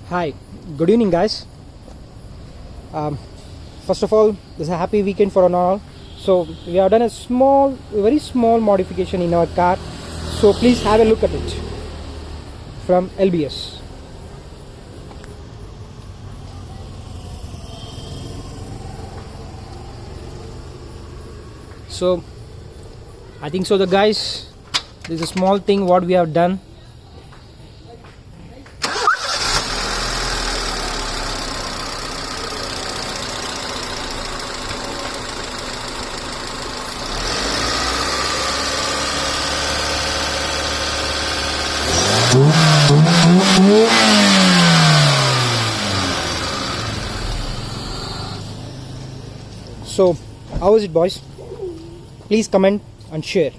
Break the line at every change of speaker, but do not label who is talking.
Hi, good evening, guys. Um, First of all, this is a happy weekend for all. So we have done very small modification in our car. So please have a look at it from LBS. So I think so, the guys. This is a small thing what we have done. So how is it, boys? Please comment and share.